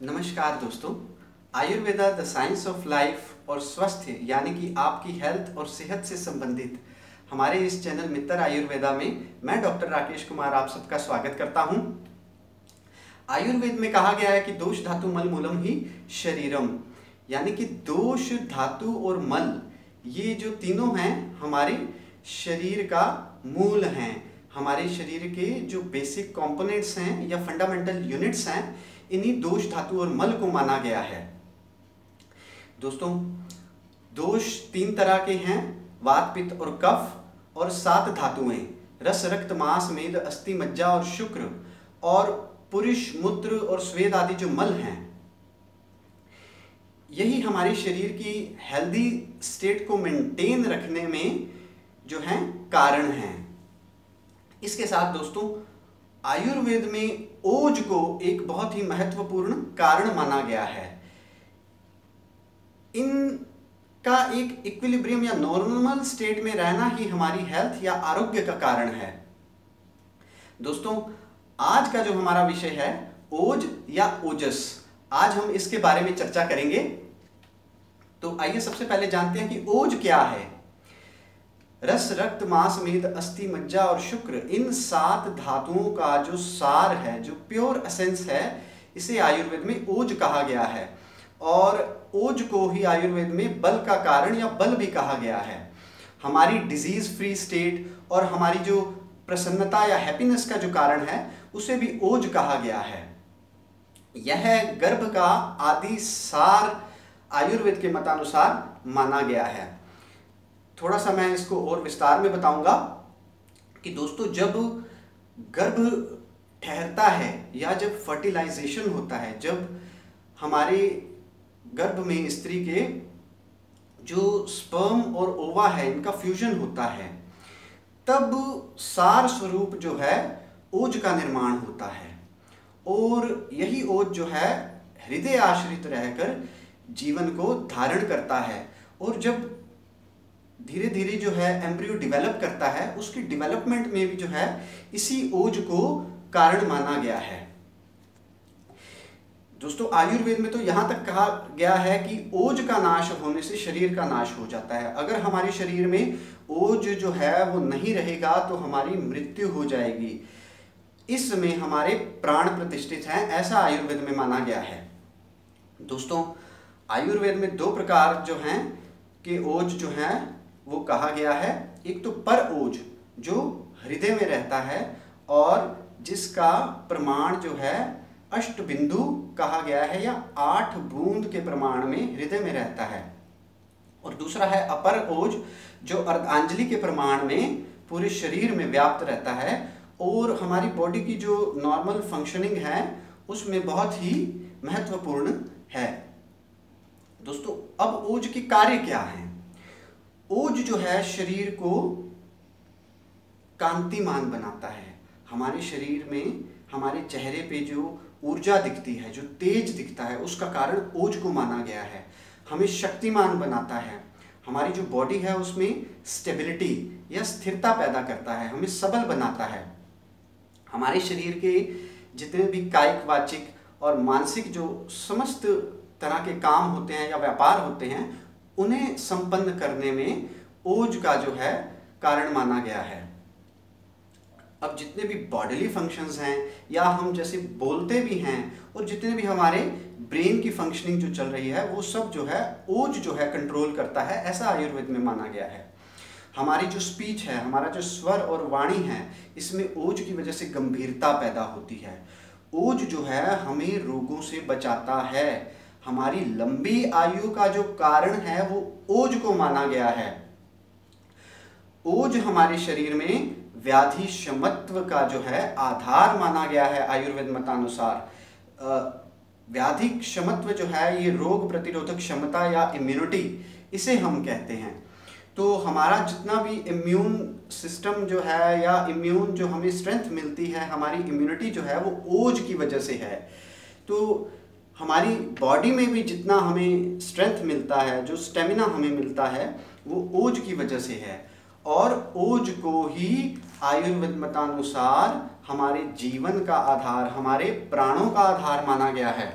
नमस्कार दोस्तों। Ayurveda the science of life और स्वास्थ्य यानी कि आपकी हेल्थ और सेहत से संबंधित हमारे इस चैनल मित्र आयुर्वेदा में मैं डॉक्टर राकेश कुमार आप सबका स्वागत करता हूं। आयुर्वेद में कहा गया है कि दोष धातु मल मूलम ही शरीरम, यानी कि दोष धातु और मल ये जो तीनों हैं हमारे शरीर का मूल हैं। हमारे शरीर के जो बेसिक कंपोनेंट्स हैं या फंडामेंटल यूनिट्स हैं, इन्हीं दोष धातु और मल को माना गया है। दोस्तों, दोष तीन तरह के हैं, वात पित्त और कफ, और 7 धातुएं रस रक्त मांस मेद अस्थि मज्जा और शुक्र, और पुरुष मूत्र और स्वेद आदि जो मल हैं, यही हमारे शरीर की हेल्दी स्टेट को मेंटेन रखने में जो है कारण हैं। इसके साथ दोस्तों, आयुर्वेद में ओज को एक बहुत ही महत्वपूर्ण कारण माना गया है। इनका एक इक्विलिब्रियम या नॉर्मल स्टेट में रहना ही हमारी हेल्थ या आरोग्य का कारण है। दोस्तों, आज का जो हमारा विषय है ओज या ओजस, आज हम इसके बारे में चर्चा करेंगे। तो आइए सबसे पहले जानते हैं कि ओज क्या है। रस रक्त मांस मेद अस्थि मज्जा और शुक्र, इन 7 धातुओं का जो सार है, जो प्योर एसेंस है, इसे आयुर्वेद में ओज कहा गया है। और ओज को ही आयुर्वेद में बल का कारण या बल भी कहा गया है। हमारी डिजीज फ्री स्टेट और हमारी जो प्रसन्नता या हैप्पीनेस का जो कारण है, उसे भी ओज कहा गया है। यह गर्भ का आदि सार आयुर्वेद के मतानुसार माना गया है। थोड़ा सा मैं इसको और विस्तार में बताऊंगा कि दोस्तों, जब गर्भ ठहरता है या जब फर्टिलाइजेशन होता है, जब हमारे गर्भ में स्त्री के जो स्पर्म और ओवा है इनका फ्यूजन होता है, तब सार स्वरूप जो है ओज का निर्माण होता है। और यही ओज जो है हृदय आश्रित रहकर जीवन को धारण करता है। और जब धीरे धीरे जो है एम्ब्रियो डेवलप करता है, उसकी डेवलपमेंट में भी जो है इसी ओज को कारण माना गया है। दोस्तों, आयुर्वेद में तो यहां तक कहा गया है कि ओज का नाश होने से शरीर का नाश हो जाता है। अगर हमारे शरीर में ओज जो है वो नहीं रहेगा तो हमारी मृत्यु हो जाएगी। इसमें हमारे प्राण प्रतिष्ठित हैं, ऐसा आयुर्वेद में माना गया है। दोस्तों, आयुर्वेद में 2 प्रकार जो हैं कि ओज जो है वो कहा गया है। एक तो पर ओज जो हृदय में रहता है और जिसका प्रमाण जो है अष्टबिंदु कहा गया है या 8 बूंद के प्रमाण में हृदय में रहता है। और दूसरा है अपर ओज जो अर्धांजलि के प्रमाण में पूरे शरीर में व्याप्त रहता है और हमारी बॉडी की जो नॉर्मल फंक्शनिंग है उसमें बहुत ही महत्वपूर्ण है। दोस्तों, अब ओज के कार्य क्या हैं? ओज जो है शरीर को कांतिमान बनाता है। हमारे शरीर में, हमारे चेहरे पे जो ऊर्जा दिखती है, जो तेज दिखता है, उसका कारण ओज को माना गया है। हमें शक्तिमान बनाता है। हमारी जो बॉडी है उसमें स्टेबिलिटी या स्थिरता पैदा करता है, हमें सबल बनाता है। हमारे शरीर के जितने भी कायिक वाचिक और मानसिक जो समस्त तरह के काम होते हैं या व्यापार होते हैं, उन्हें संपन्न करने में ओज का जो है कारण माना गया है। अब जितने भी बॉडीली फंक्शंस हैं या हम जैसे बोलते भी हैं और जितने भी हमारे ब्रेन की फंक्शनिंग जो चल रही है, वो सब जो है ओज जो है कंट्रोल करता है, ऐसा आयुर्वेद में माना गया है। हमारी जो स्पीच है, हमारा जो स्वर और वाणी है, इसमें ओज की वजह से गंभीरता पैदा होती है। ओज जो है हमें रोगों से बचाता है। हमारी लंबी आयु का जो कारण है वो ओज को माना गया है। ओज हमारे शरीर में व्याधि शमत्व का जो है आधार माना गया है आयुर्वेद मतानुसार। व्याधि क्षमत्व जो है ये रोग प्रतिरोधक क्षमता या इम्यूनिटी, इसे हम कहते हैं। तो हमारा जितना भी इम्यून सिस्टम जो है या इम्यून जो हमें स्ट्रेंथ मिलती है, हमारी इम्यूनिटी जो है वो ओज की वजह से है। तो हमारी बॉडी में भी जितना हमें स्ट्रेंथ मिलता है, जो स्टेमिना हमें मिलता है, वो ओज की वजह से है। और ओज को ही आयुर्वेद मतानुसार हमारे जीवन का आधार, हमारे प्राणों का आधार माना गया है।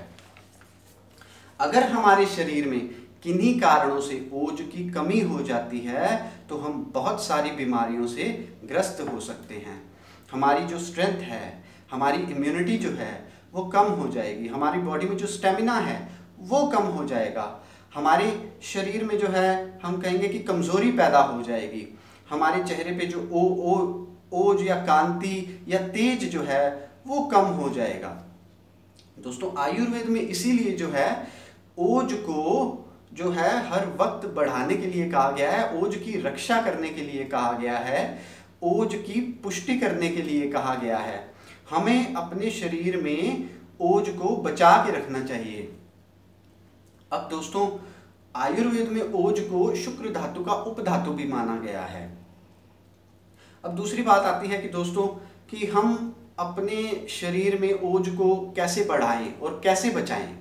अगर हमारे शरीर में किन्हीं कारणों से ओज की कमी हो जाती है तो हम बहुत सारी बीमारियों से ग्रस्त हो सकते हैं। हमारी जो स्ट्रेंथ है, हमारी इम्यूनिटी जो है वो कम हो जाएगी, हमारी बॉडी में जो स्टेमिना है वो कम हो जाएगा, हमारे शरीर में जो है हम कहेंगे कि कमज़ोरी पैदा हो जाएगी, हमारे चेहरे पे जो ओज या कांति या तेज जो है वो कम हो जाएगा। दोस्तों आयुर्वेद में इसीलिए जो है ओज को जो है हर वक्त बढ़ाने के लिए कहा गया है, ओज की रक्षा करने के लिए कहा गया है, ओज की पुष्टि करने के लिए कहा गया है। हमें अपने शरीर में ओज को बचा के रखना चाहिए। अब दोस्तों आयुर्वेद में ओज को शुक्र धातु का उपधातु भी माना गया है। अब दूसरी बात आती है कि दोस्तों कि हम अपने शरीर में ओज को कैसे बढ़ाएं और कैसे बचाएं।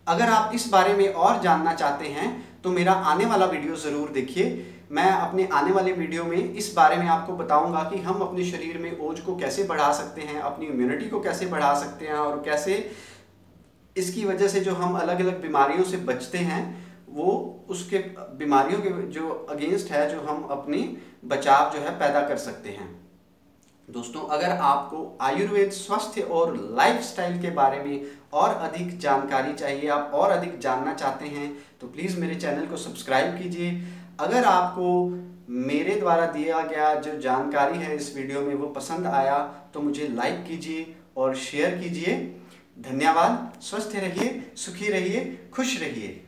अगर आप इस बारे में और जानना चाहते हैं तो मेरा आने वाला वीडियो ज़रूर देखिए। मैं अपने आने वाले वीडियो में इस बारे में आपको बताऊंगा कि हम अपने शरीर में ओज को कैसे बढ़ा सकते हैं, अपनी इम्यूनिटी को कैसे बढ़ा सकते हैं और कैसे इसकी वजह से जो हम अलग अलग बीमारियों से बचते हैं वो उसके बीमारियों के जो अगेंस्ट है जो हम अपनी बचाव जो है पैदा कर सकते हैं। दोस्तों अगर आपको आयुर्वेद स्वास्थ्य और लाइफस्टाइल के बारे में और अधिक जानकारी चाहिए, आप और अधिक जानना चाहते हैं तो प्लीज़ मेरे चैनल को सब्सक्राइब कीजिए। अगर आपको मेरे द्वारा दिया गया जो जानकारी है इस वीडियो में वो पसंद आया तो मुझे लाइक कीजिए और शेयर कीजिए। धन्यवाद। स्वस्थ रहिए, सुखी रहिए, खुश रहिए।